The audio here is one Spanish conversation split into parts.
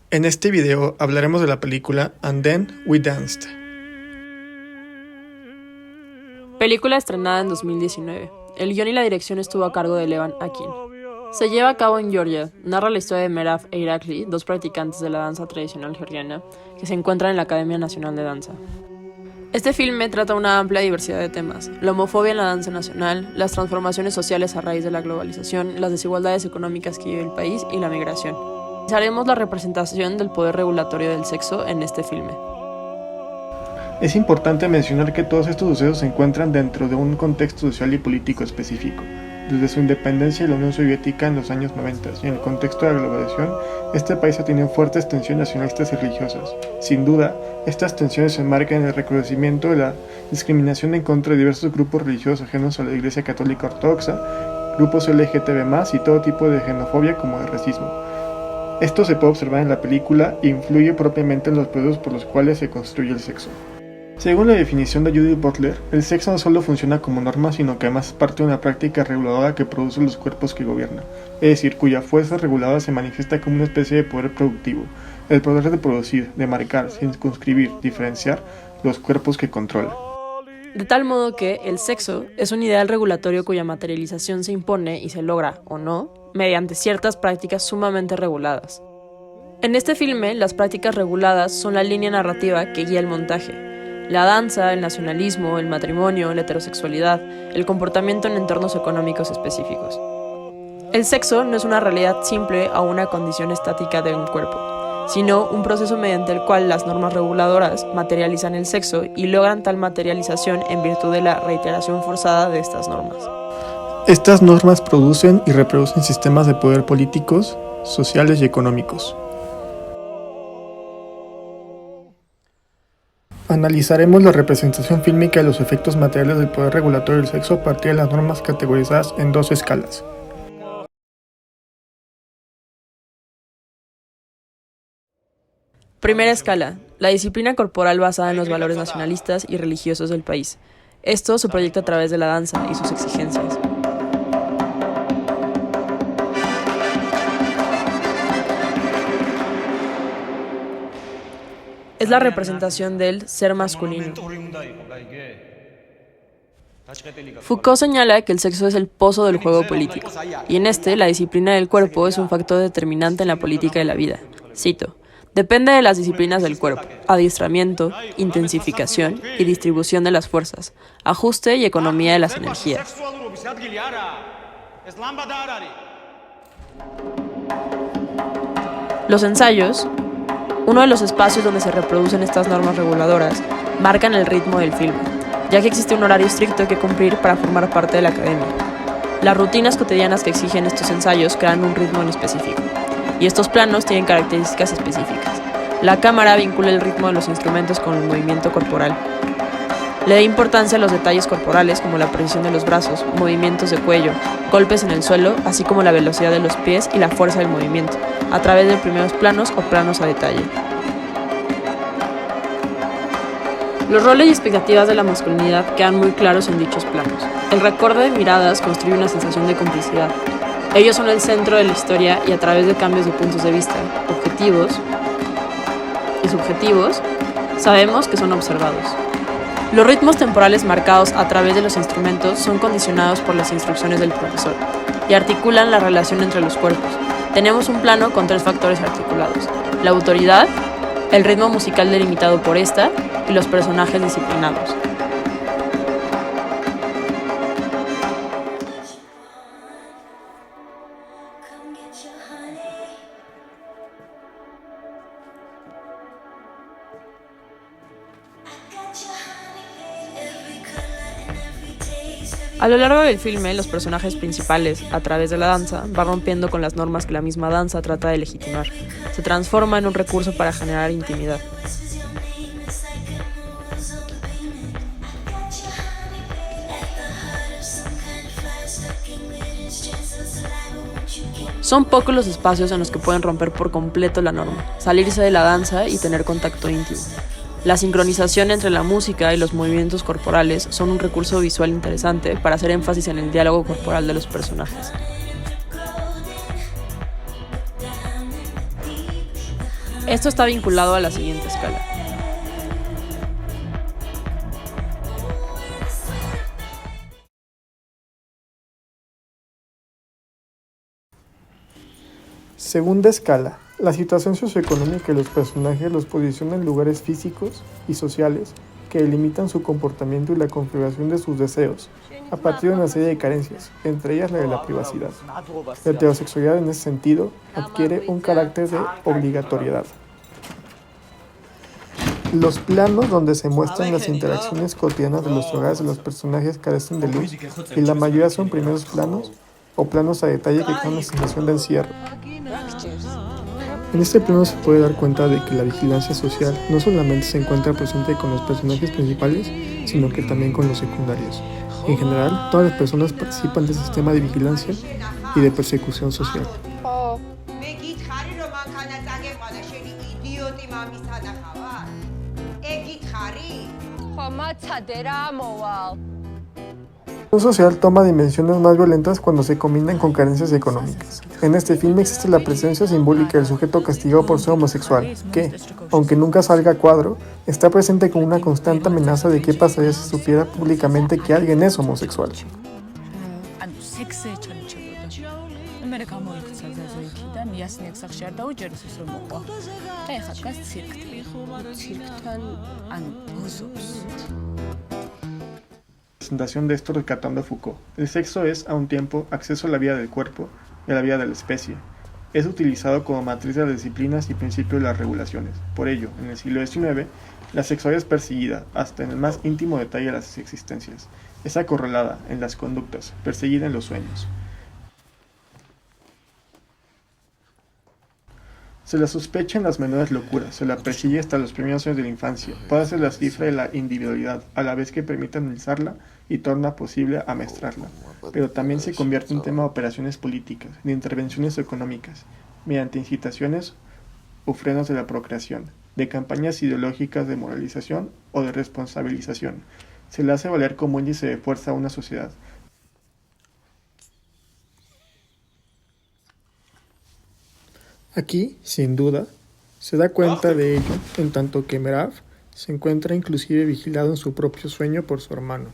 En este video hablaremos de la película And Then We Danced. Película estrenada en 2019. El guión y la dirección estuvo a cargo de Levan Akin. Se lleva a cabo en Georgia. Narra la historia de Merav e Irakli, dos practicantes de la danza tradicional georgiana, que se encuentran en la Academia Nacional de Danza. Este filme trata una amplia diversidad de temas: la homofobia en la danza nacional, las transformaciones sociales a raíz de la globalización, las desigualdades económicas que vive el país y la migración. Analizaremos la representación del poder regulatorio del sexo en este filme. Es importante mencionar que todos estos sucesos se encuentran dentro de un contexto social y político específico. Desde su independencia de la Unión Soviética en los años 90 y en el contexto de la globalización, este país ha tenido fuertes tensiones nacionalistas y religiosas. Sin duda, estas tensiones se enmarcan en el reconocimiento de la discriminación en contra de diversos grupos religiosos ajenos a la Iglesia Católica Ortodoxa, grupos LGTB+, y todo tipo de xenofobia como de racismo. Esto se puede observar en la película e influye propiamente en los procesos por los cuales se construye el sexo. Según la definición de Judith Butler, el sexo no solo funciona como norma, sino que además es parte de una práctica reguladora que produce los cuerpos que gobierna, es decir, cuya fuerza reguladora se manifiesta como una especie de poder productivo, el poder de producir, de marcar, circunscribir, diferenciar los cuerpos que controla. De tal modo que el sexo es un ideal regulatorio cuya materialización se impone y se logra, o no, mediante ciertas prácticas sumamente reguladas. En este filme, las prácticas reguladas son la línea narrativa que guía el montaje. La danza, el nacionalismo, el matrimonio, la heterosexualidad, el comportamiento en entornos económicos específicos. El sexo no es una realidad simple o una condición estática de un cuerpo, sino un proceso mediante el cual las normas reguladoras materializan el sexo y logran tal materialización en virtud de la reiteración forzada de estas normas. Estas normas producen y reproducen sistemas de poder políticos, sociales y económicos. Analizaremos la representación fílmica de los efectos materiales del poder regulatorio del sexo a partir de las normas categorizadas en dos escalas. Primera escala: la disciplina corporal basada en los valores nacionalistas y religiosos del país. Esto se proyecta a través de la danza y sus exigencias. Es la representación del ser masculino. Foucault señala que el sexo es el pozo del juego político, y en este la disciplina del cuerpo es un factor determinante en la política de la vida. Cito: depende de las disciplinas del cuerpo: adiestramiento, intensificación y distribución de las fuerzas, ajuste y economía de las energías. Los ensayos, uno de los espacios donde se reproducen estas normas reguladoras, marcan el ritmo del filme, ya que existe un horario estricto que cumplir para formar parte de la academia. Las rutinas cotidianas que exigen estos ensayos crean un ritmo en específico, y estos planos tienen características específicas. La cámara vincula el ritmo de los instrumentos con el movimiento corporal. Le da importancia a los detalles corporales como la precisión de los brazos, movimientos de cuello, golpes en el suelo, así como la velocidad de los pies y la fuerza del movimiento, a través de primeros planos o planos a detalle. Los roles y expectativas de la masculinidad quedan muy claros en dichos planos. El recorte de miradas construye una sensación de complicidad. Ellos son el centro de la historia y a través de cambios de puntos de vista, objetivos y subjetivos, sabemos que son observados. Los ritmos temporales marcados a través de los instrumentos son condicionados por las instrucciones del profesor y articulan la relación entre los cuerpos. Tenemos un plano con tres factores articulados: la autoridad, el ritmo musical delimitado por esta y los personajes disciplinados. A lo largo del filme, los personajes principales, a través de la danza, van rompiendo con las normas que la misma danza trata de legitimar. Se transforma en un recurso para generar intimidad. Son pocos los espacios en los que pueden romper por completo la norma, salirse de la danza y tener contacto íntimo. La sincronización entre la música y los movimientos corporales son un recurso visual interesante para hacer énfasis en el diálogo corporal de los personajes. Esto está vinculado a la siguiente escala. Segunda escala. La situación socioeconómica de los personajes los posiciona en lugares físicos y sociales que delimitan su comportamiento y la configuración de sus deseos, a partir de una serie de carencias, entre ellas la de la privacidad. La heterosexualidad en ese sentido adquiere un carácter de obligatoriedad. Los planos donde se muestran las interacciones cotidianas de los hogares de los personajes carecen de luz y la mayoría son primeros planos o planos a detalle que crean una sensación de encierro. En este plano se puede dar cuenta de que la vigilancia social no solamente se encuentra presente con los personajes principales, sino que también con los secundarios. En general, todas las personas participan de este sistema de vigilancia y de persecución social. La social toma dimensiones más violentas cuando se combinan con carencias económicas. En este filme existe la presencia simbólica del sujeto castigado por ser homosexual, que, aunque nunca salga a cuadro, está presente como una constante amenaza de qué pasaría si supiera públicamente que alguien es homosexual. Presentación de esto rescatando a Foucault. El sexo es, a un tiempo, acceso a la vida del cuerpo y a la vida de la especie. Es utilizado como matriz de las disciplinas y principio de las regulaciones. Por ello, en el siglo XIX, la sexualidad es perseguida, hasta en el más íntimo detalle de las existencias. Es acorralada en las conductas, perseguida en los sueños. Se la sospecha en las menores locuras, se la persigue hasta los primeros años de la infancia, puede ser la cifra de la individualidad, a la vez que permite analizarla y torna posible amestrarla, pero también se convierte en tema de operaciones políticas, de intervenciones económicas, mediante incitaciones o frenos de la procreación, de campañas ideológicas de moralización o de responsabilización. Se la hace valer como índice de fuerza a una sociedad. Aquí, sin duda, se da cuenta de ello, en tanto que Merav se encuentra inclusive vigilado en su propio sueño por su hermano.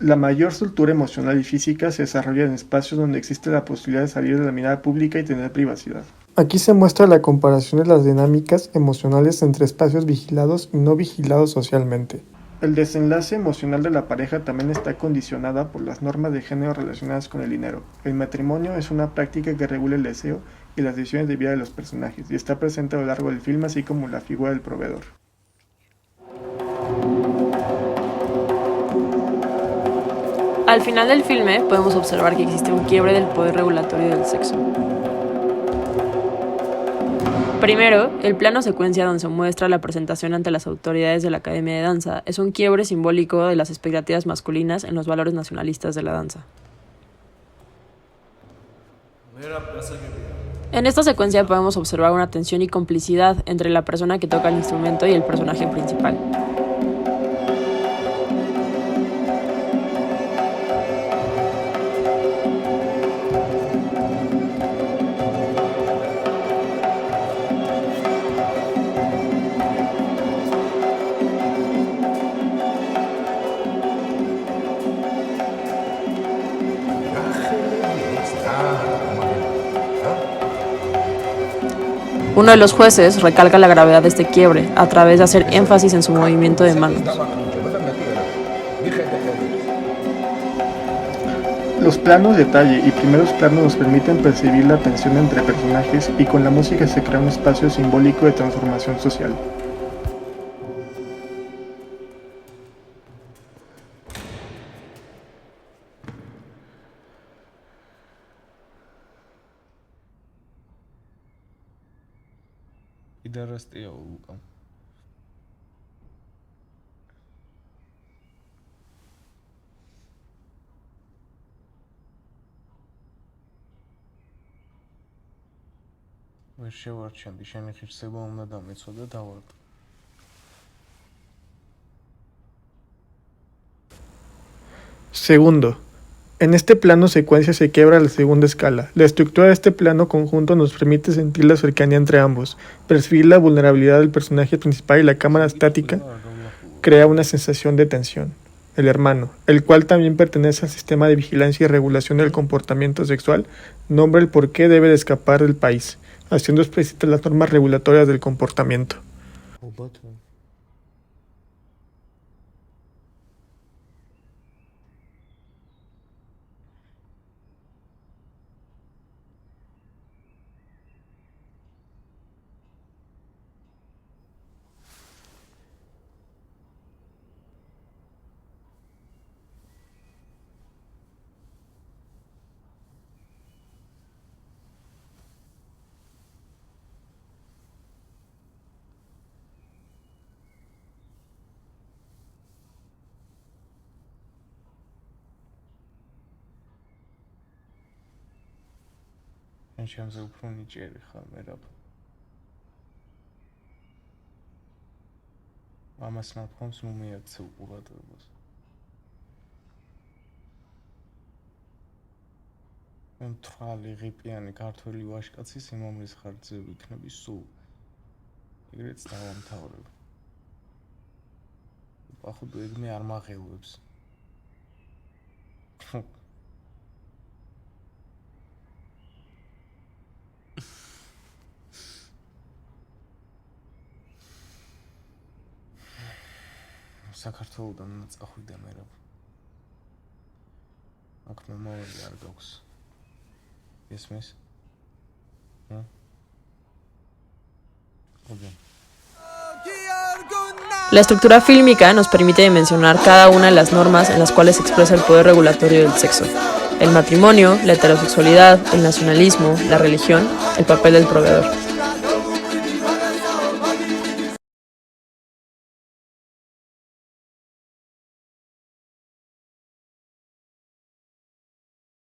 La mayor soltura emocional y física se desarrolla en espacios donde existe la posibilidad de salir de la mirada pública y tener privacidad. Aquí se muestra la comparación de las dinámicas emocionales entre espacios vigilados y no vigilados socialmente. El desenlace emocional de la pareja también está condicionada por las normas de género relacionadas con el dinero. El matrimonio es una práctica que regula el deseo y las decisiones de vida de los personajes, y está presente a lo largo del filme, así como la figura del proveedor. Al final del filme podemos observar que existe un quiebre del poder regulatorio del sexo. Primero, el plano secuencia donde se muestra la presentación ante las autoridades de la Academia de Danza es un quiebre simbólico de las expectativas masculinas en los valores nacionalistas de la danza. En esta secuencia podemos observar una tensión y complicidad entre la persona que toca el instrumento y el personaje principal. Uno de los jueces recalca la gravedad de este quiebre a través de hacer énfasis en su movimiento de manos. Los planos de detalle y primeros planos nos permiten percibir la tensión entre personajes, y con la música se crea un espacio simbólico de transformación social. Segundo, En este plano secuencia se quiebra la segunda escala. La estructura de este plano conjunto nos permite sentir la cercanía entre ambos, percibir la vulnerabilidad del personaje principal y la cámara estática crea una sensación de tensión. El hermano, el cual también pertenece al sistema de vigilancia y regulación del comportamiento sexual, nombra el por qué debe de escapar del país, haciendo explícitas las normas regulatorias del comportamiento. ჩემზე უფრო ნიჭიერი ხარ მერაბ. ამას ნათქვამს ნუ მიაქცევ ყურადღებას. მე მთრალი ღიპიანი ქართველი ვაჟკაცი სიმამრის ხარჯზე ვიქნები სულ. ეგრეც დავამთავრებ. походу ეგ მე არ მაღელვებს. საქართველოდან წახვიდე მერაბ. აქ მომავალი არ გაქვს. Esmes. La estructura fílmica nos permite dimensionar cada una de las normas en las cuales se expresa el poder regulatorio del sexo. El matrimonio, la heterosexualidad, el nacionalismo, la religión, el papel del proveedor.